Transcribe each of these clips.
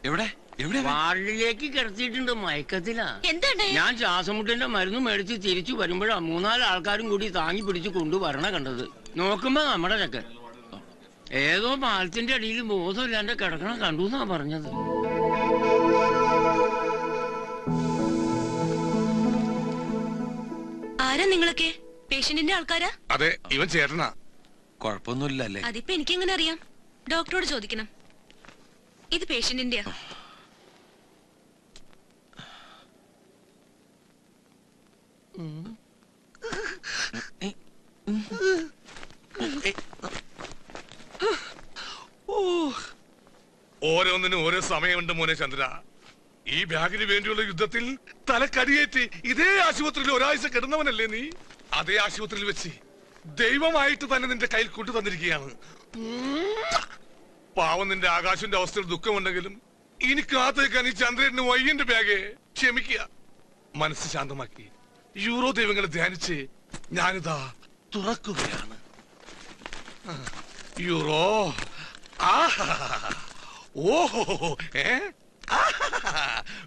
എവിടെ എവിടെ വാർഡിലേക്ക് കിടത്തിയിട്ടുണ്ട്. മയക്കത്തിലാ. ഞാൻ ശ്വാസമുട്ടിന്റെ മരുന്ന് മേടിച്ച് തിരിച്ചു വരുമ്പോഴാ 3-4 ആൾക്കാരും കൂടി താങ്ങി പിടിച്ച് കൊണ്ടുവരണ കണ്ടത്. നോക്കുമ്പോ നമ്മുടെ ചക്കൻ ഏതോ പാലത്തിന്റെ അടിയിൽ ബോധമില്ലാണ്ട് കിടക്കണ കണ്ടു എന്നാ പറഞ്ഞത്. ആരാ നിങ്ങളൊക്കെ? പേഷ്യന്റിന്റെ ആൾക്കാരാ? അതെ, ഇവൻ ചേട്ടനാ. കുഴപ്പമൊന്നുമില്ലല്ലേ? അതിപ്പോ എനിക്കെങ്ങനെ അറിയാം? ഡോക്ടറോട് ചോദിക്കണം. ഇത് പേഷ്യന്റിന്റെയാ. ഓരോന്നിനും ഓരോ സമയമുണ്ട് മോനെ ചന്ദ്ര. ഈ ബാഗിന് വേണ്ടിയുള്ള യുദ്ധത്തിൽ തലക്കരിയേറ്റ് ഇതേ ആശുപത്രിയിൽ ഒരാഴ്ച കിടന്നവനല്ലേ നീ? അതേ ആശുപത്രിയിൽ വെച്ച് ദൈവമായിട്ട് തന്നെ നിന്റെ കയ്യിൽ കൊണ്ടു തന്നിരിക്കുകയാണ്. പാവം നിന്റെ ആകാശിന്റെ അവസ്ഥയിൽ ദുഃഖമുണ്ടെങ്കിലും ഇനി കാത്തേക്കാൻ ഈ ചന്ദ്രന് വയ്യന്റെ ബാഗ്. ക്ഷമിക്കുക. മനസ്സ് ശാന്തമാക്കി യൂറോ ദൈവങ്ങളെ ധ്യാനിച്ച് ഞാനിതാ തുറക്കുകയാണ്. യൂറോ. ഓഹോ.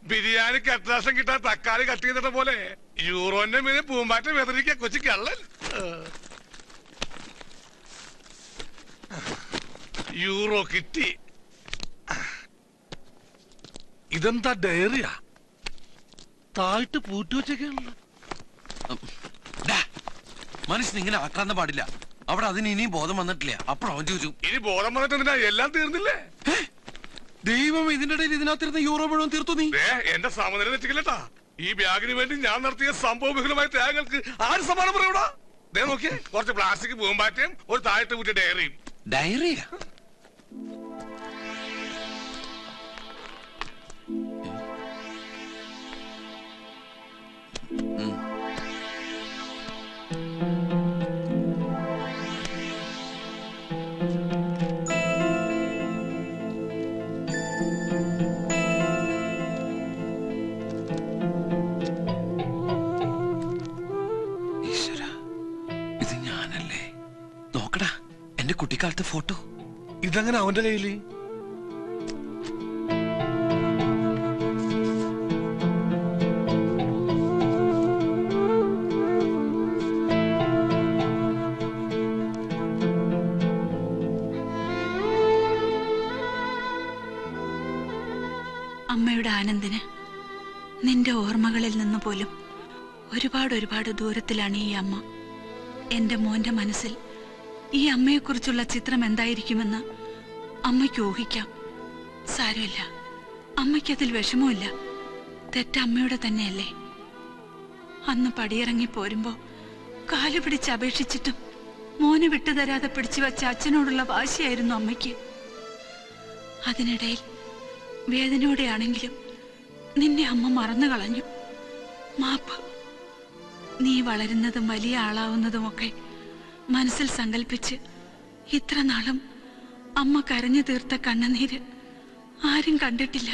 ബിരിയാണിക്ക് അത്യാവശ്യം കിട്ടാൻ തക്കാളി കട്ട് ചെയ്തിട്ട പോലെ യൂറോന്റെ മീനെ പൂമ്പാറ്റ വെതറിക്ക കൊച്ചു കള്ളൻ. യൂറോ കിട്ടി. ഇതെന്താ ഡയറിയാ? താഴ്ത്ത് പൂട്ടി വെച്ചൊക്കെയാണല്ലോ. മനുഷ്യൻ ഇങ്ങനെ ആക്രാന്ത പാടില്ല. അവിടെ അതിന് ഇനിയും ബോധം വന്നിട്ടില്ല. അപ്പോൾ അവൻ ചോദിച്ചു, ഇനി ബോധം വന്നിട്ട് എല്ലാം തീർന്നില്ലേ? ദൈവം ഇതിന്റെ ഇടയിൽ ഇതിനകത്തിരുന്ന യൂറോ മുഴുവൻ തീർത്തു നീ. എന്റെ സമനില തെറ്റിക്കില്ലട്ടാ. ഈ ബാഗിന് വേണ്ടി ഞാൻ നടത്തിയ സംഭവ ബഹുലമായ ത്യാഗങ്ങൾക്ക് ആര് സമാനം പറയൂടാ? നോക്കിയേ, കുറച്ച് പ്ലാസ്റ്റിക് പൂമ്പാറ്റയും ഒരു താഴത്തെ കൂട്ടിയ ഡയറിയും. ഡയറിയാ? കുട്ടിക്കാലത്തെ ഫോട്ടോ. ഇതങ്ങനെ അവന്റെ കയ്യില്? അമ്മയുടെ ആനന്ദിന് നിന്റെ ഓർമ്മകളിൽ നിന്ന് പോലും ഒരുപാട് ദൂരത്തിലാണ് ഈ അമ്മ. എന്റെ മോന്റെ മനസ്സിൽ ഈ അമ്മയെക്കുറിച്ചുള്ള ചിത്രം എന്തായിരിക്കുമെന്ന് അമ്മയ്ക്ക് ഊഹിക്കാം. സാരമില്ല, അമ്മയ്ക്കതിൽ വിഷമമില്ല. തെറ്റമ്മയുടെ തന്നെയല്ലേ. അന്ന് പടിയിറങ്ങി പോരുമ്പോ കാല് പിടിച്ച് അപേക്ഷിച്ചിട്ടും മോന് വിട്ടുതരാതെ പിടിച്ചു വച്ച അച്ഛനോടുള്ള വാശിയായിരുന്നു അമ്മയ്ക്ക്. അതിനിടയിൽ വേദനയോടെയാണെങ്കിലും നിന്നെ അമ്മ മറന്നു കളഞ്ഞു. മാപ്പ്. നീ വളരുന്നതും വലിയ ആളാവുന്നതുമൊക്കെ മനസ്സിൽ സങ്കല്പിച്ച് ഇത്ര നാളും അമ്മ കരഞ്ഞു തീർത്ത കണ്ണുനീര് ആരും കണ്ടിട്ടില്ല.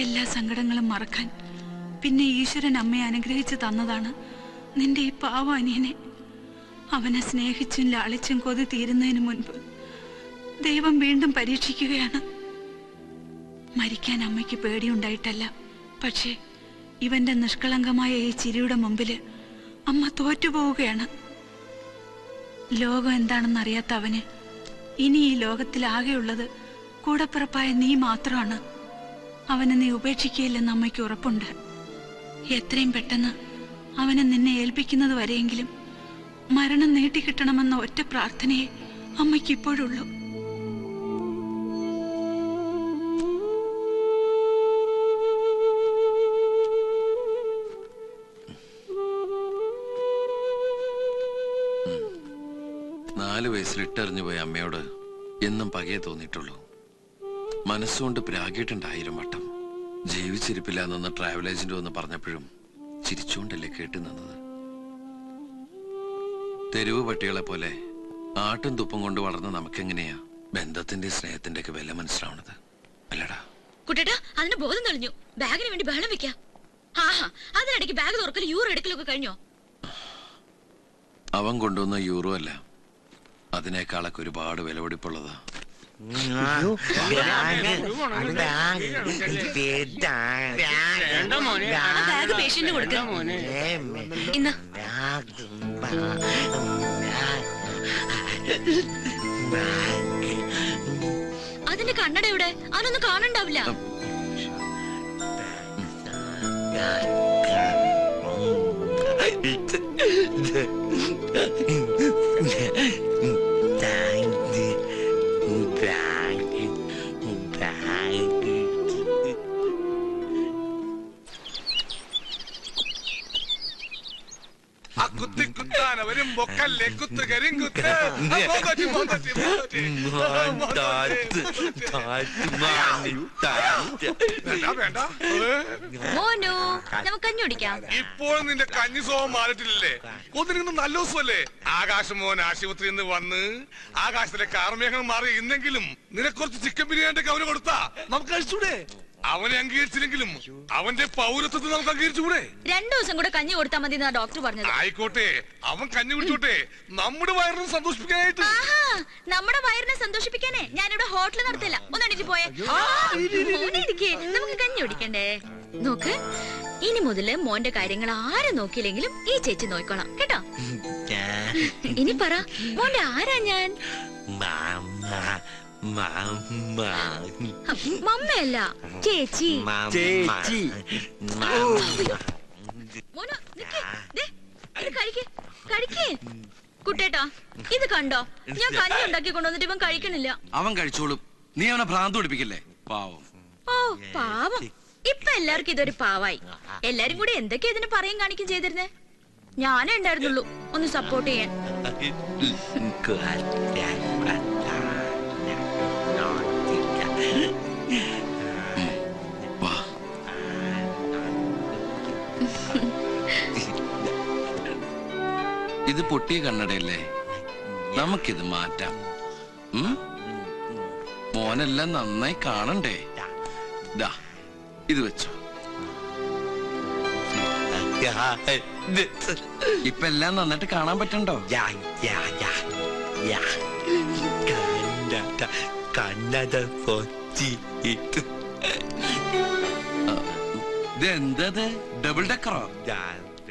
എല്ലാ സങ്കടങ്ങളും മറക്കാൻ പിന്നെ ഈശ്വരൻ അമ്മയെ അനുഗ്രഹിച്ചു തന്നതാണ് നിന്റെ ഈ പാവ അനിയനെ. അവനെ സ്നേഹിച്ചും ലാളിച്ചും കൊതി തീരുന്നതിന് മുൻപ് ദൈവം വീണ്ടും പരീക്ഷിക്കുകയാണ്. മരിക്കാൻ അമ്മയ്ക്ക് പേടിയുണ്ടായിട്ടല്ല, പക്ഷേ ഇവന്റെ നിഷ്കളങ്കമായ ഈ ചിരിയുടെ മുമ്പില് അമ്മ തോറ്റുപോവുകയാണ്. ലോകം എന്താണെന്ന് അറിയാത്ത അവന് ഇനി ഈ ലോകത്തിൽ ആകെയുള്ളത് കൂടപ്പിറപ്പായ നീ മാത്രമാണ്. അവനെ നീ ഉപേക്ഷിക്കുകയില്ലെന്ന് അമ്മയ്ക്ക് ഉറപ്പുണ്ട്. എത്രയും പെട്ടെന്ന് അവനെ നിന്നെ ഏൽപ്പിക്കുന്നത് വരെയെങ്കിലും മരണം നീട്ടിക്കിട്ടണമെന്ന ഒറ്റ പ്രാർത്ഥനയെ അമ്മയ്ക്ക് ഇപ്പോഴുള്ളൂ. വയസ്സിലിട്ടെറിഞ്ഞു പോയ അമ്മയോട് എന്നും പകയെ തോന്നിയിട്ടുള്ളൂ. മനസ്സുകൊണ്ട് പ്രാഗിയിട്ടുണ്ട് 1000 വട്ടം. ജീവിച്ചിരിപ്പില്ല എന്നൊന്ന് ട്രാവൽ ഏജന്റ് വന്ന് പറഞ്ഞപ്പോഴും ചിരിച്ചുകൊണ്ടല്ലേ കേട്ടു നിന്നത്. തെരുവ് പട്ടികളെ പോലെ ആട്ടും തുപ്പും കൊണ്ട് വളർന്ന നമുക്കെങ്ങനെയാ ബന്ധത്തിന്റെ സ്നേഹത്തിന്റെ ഒക്കെ വില മനസ്സിലാവണത്? അല്ലടാ കുട്ടേട്ടാ, അതിന് ബോധം തെളിഞ്ഞു. ബാഗിന് വേണ്ടി ബഹളം വെക്കാം. അതിനിടയ്ക്ക് ബാഗ് തുറക്കൽ യൂറോ എടുക്കലൊക്കെ കഴിഞ്ഞോ? അവൻ കൊണ്ടുവന്ന യൂറോ അല്ല, അതിനേക്കാളൊക്കെ ഒരുപാട് വിലപിടിപ്പുള്ളതാ. വേണ്ട മോനെ, ബാഗ് പേഷ്യന്റ് കൊടുക്ക മോനെ. ഇന്ന് അതിന്റെ കണ്ണട എവിടെ? അതൊന്നും കാണണ്ടാവില്ല. കുത്താനവരും ബൊക്കല്ലേ കുത്ത് കരിങ്കുത്ത്. വേണ്ട മോനു, നമുക്ക് കഞ്ഞി കുടിക്കാം. ഇപ്പോൾ നിന്റെ കഞ്ഞി സ്വഭാവം മാറിയിട്ടില്ലേ? കൊതിരിക്കുന്ന നല്ല ദിവസമല്ലേ? ആകാശം മോൻ ആശുപത്രിയിൽ നിന്ന് വന്ന് ആകാശത്തിലെ കാർമേഘം മാറി ഇന്നെങ്കിലും നിനക്കുറച്ച് ചിക്കൻ ബിരിയാണിക്ക് അവന് കൊടുത്താ നമുക്ക് കഴിച്ചൂടെ? അവനെ അംഗീകരിച്ചില്ലെങ്കിലും അവന്റെ പൗരത്വത്തെ നമുക്ക് അംഗീകരിച്ചുകൂടെ? 2 ദിവസം കൂടെ കഞ്ഞി കൊടുത്താൽ മതി എന്നാ ഡോക്ടർ പറഞ്ഞത്. ആയിക്കോട്ടെ, അവൻ കഞ്ഞി കുടിച്ചോട്ടെ, നമ്മുടെ വയറിനെ സന്തോഷിപ്പിക്കാനായിട്ട്. നമ്മുടെ വയറിനെ സന്തോഷിപ്പിക്കാനേ ഞാനിവിടെ ഹോട്ടൽ നടത്തില്ല. ഒന്നെണിച്ച് പോയേ. നമുക്ക് കഞ്ഞി കുടിക്കണ്ടേ? നോക്ക്, ഇനി മുതല് മോന്റെ കാര്യങ്ങൾ ആരും നോക്കിയില്ലെങ്കിലും ഈ ചേച്ചി നോക്കണം കേട്ടോ. ഇനി പറ, മോന്റെ ആരാ ഞാൻ? മമ്മയല്ല, ചേച്ചി. മോനു, കഴിക്കേ. കുട്ടേട്ടാ, ഇത് കണ്ടോ? ഞാൻ കഞ്ഞി ഉണ്ടാക്കി കൊണ്ടുവന്നിട്ട് ഇവൻ കഴിക്കണില്ല. അവൻ കഴിച്ചോളും, നീ അവനെ ഭ്രാന്ത് പിടിപ്പിക്കല്ലേ. പാവം. ഓ പാവം. ഇപ്പൊ എല്ലാവർക്കും ഇതൊരു പാവായി. എല്ലാരും കൂടി എന്തൊക്കെ ഇതിന് പറയും കാണിക്കും ചെയ്തിരുന്നേ. ഞാനേ ഉണ്ടായിരുന്നുള്ളൂ ഒന്ന് സപ്പോർട്ട് ചെയ്യാൻ. ഇത് പൊട്ടിയ കണ്ണടയല്ലേ, നമുക്കിത് മാറ്റാം. മോനെല്ലാം നന്നായി കാണണ്ടേ? ദാ ഇത് വെച്ചോ. ഇപ്പൊ എല്ലാം നന്നായിട്ട് കാണാൻ പറ്റണ്ടോ? ഇതെന്തത്? ഡബിൾ ഡെക്കറോ?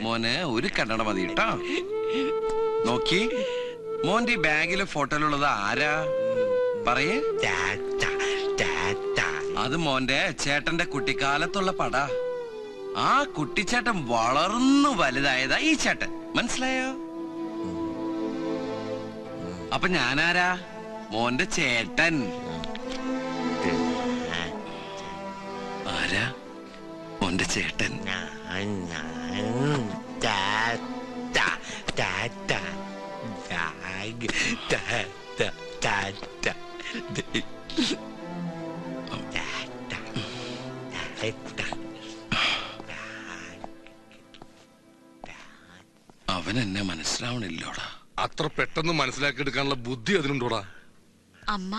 മോനെ ഒരു കണ്ണട മതി കേട്ടോ. നോക്കി, മോന്റെ ബാഗിലെ ഫോട്ടോയിലുള്ളത് ആരാ? പറയേ. അത് മോന്റെ ചേട്ടന്റെ കുട്ടിക്കാലത്തുള്ള പടാ. ആ കുട്ടിച്ചേട്ടൻ വളർന്നു വലുതായതാ ഈ ചേട്ടൻ, മനസ്സിലായോ? അപ്പൊ ഞാനാരാ? മോന്റെ ചേട്ടൻ. ആരാ? മോന്റെ ചേട്ടൻ. അവൻ എന്നെ മനസ്സിലാവണില്ലോടാ. അത്ര പെട്ടെന്ന് മനസ്സിലാക്കിയെടുക്കാനുള്ള ബുദ്ധി അതിനുണ്ടോടാ? അമ്മ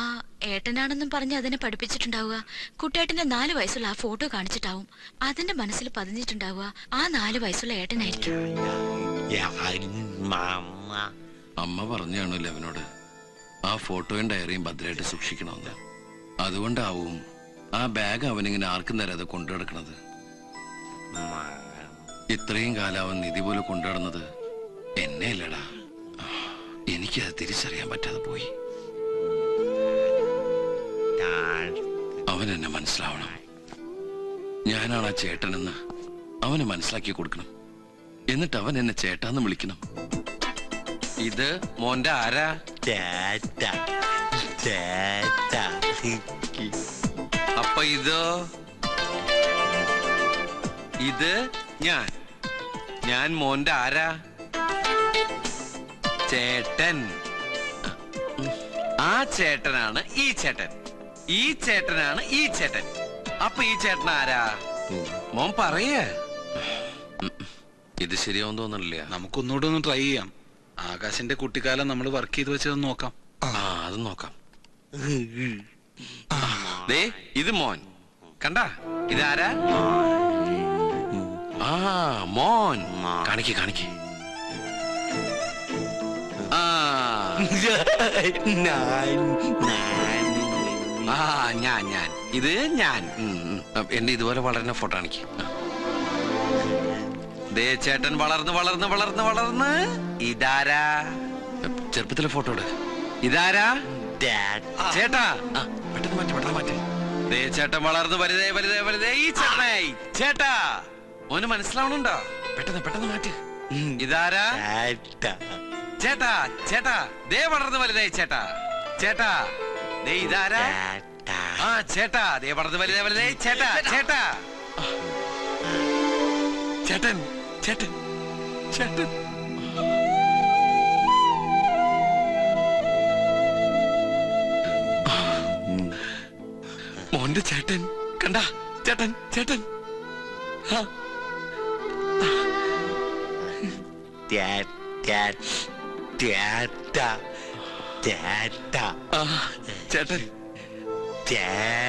ഏട്ടനാണെന്നും പറഞ്ഞ് അതിനെ പഠിപ്പിച്ചിട്ടുണ്ടാവുക. കുട്ടേട്ടന്റെ 4 വയസ്സുള്ള ആ ഫോട്ടോ കാണിച്ചിട്ടാവും അതിന്റെ മനസ്സിൽ പതിഞ്ഞിട്ടുണ്ടാവുക. ആ 4 വയസ്സുള്ള ഏട്ടനായിരിക്കും. അമ്മ പറഞ്ഞാണല്ലോ അവനോട് ആ ഫോട്ടോയും ഡയറിയും ഭദ്രമായിട്ട് സൂക്ഷിക്കണമെന്ന്. അതുകൊണ്ടാവും ആ ബാഗ് അവനിങ്ങനെ ആർക്കും തരാതെ കൊണ്ടു നടക്കണത്. ഇത്രയും കാലം അവൻ നിധി പോലെ കൊണ്ടു നടന്നത് എന്നെ അല്ലടാ. എനിക്കത് തിരിച്ചറിയാൻ പറ്റാതെ പോയി. അവൻ എന്നെ മനസ്സിലാവണം. ഞാനാണ് ആ ചേട്ടനെന്ന് അവന് മനസ്സിലാക്കി കൊടുക്കണം. എന്നിട്ട് അവൻ എന്നെ ചേട്ടാന്ന് വിളിക്കണം. ഇത് മോന്റെ ആരാ? അപ്പൊ ഇതോ? ഇത് ഞാൻ മോന്റെ ആരാ? ചേട്ടൻ. ആ ചേട്ടനാണ് ഈ ചേട്ടൻ. ഈ ചേട്ടനാണ് ഈ ചേട്ടൻ. അപ്പൊ ഈ ചേട്ടൻ ആരാ? മോൻ പറയേ. ഇത് ശരിയാവും തോന്നണില്ല. നമുക്കൊന്നുകൂടെ ഒന്ന് ട്രൈ ചെയ്യാം. ആകാശിന്റെ കുട്ടിക്കാലം നമ്മൾ വർക്ക് ചെയ്ത് വെച്ചത് നോക്കാം. അത് നോക്കാം. ദേ ഇത് മോൻ കണ്ടാ? ഇതാരാ? മോൻ. കാണിക്ക്. ആ ഞാൻ ഇത് ഞാൻ എന്നെ ഇതുപോലെ വളരുന്ന ഫോട്ടോ ആണിക്ക്. ദേ ചേട്ടൻ വളർന്ന് വളർന്ന് വളർന്ന് വളർന്ന് ഇതാരാ? ചെറുപ്പത്തിലെ ഫോട്ടോ ഇട്. ഇതാരാ? ചേട്ടാ പെട്ടെന്ന് മാറ്റി. ദേ ചേട്ടൻ വളർന്ന് വലുതേ വലുതേ വലുതേ ഈ ചേട്ടനായി. ചേട്ടാ ഓന് മനസ്സിലാവണുണ്ടോ? പെട്ടെന്ന് മാറ്റി. ഇതാരാ? ചേട്ടാ ചേട്ടാ ദേ വളർന്ന് വലുതായി. ചേട്ടാ ചേട്ടാ ദേ ഇതാരാ? ആ ചേട്ടാ ദേ വളർന്ന് വലുതേ വലുതേ. ചേട്ടാ ചേട്ടാ ചേട്ടൻ. മോന്റെ ചേട്ടൻ കണ്ട. ചേട്ടൻ ആ. ആ, ചേട്ടൻ. ചേട്ടൻ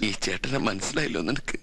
ഈ ചേട്ടനെ മനസ്സിലായല്ലോ നിനക്ക്?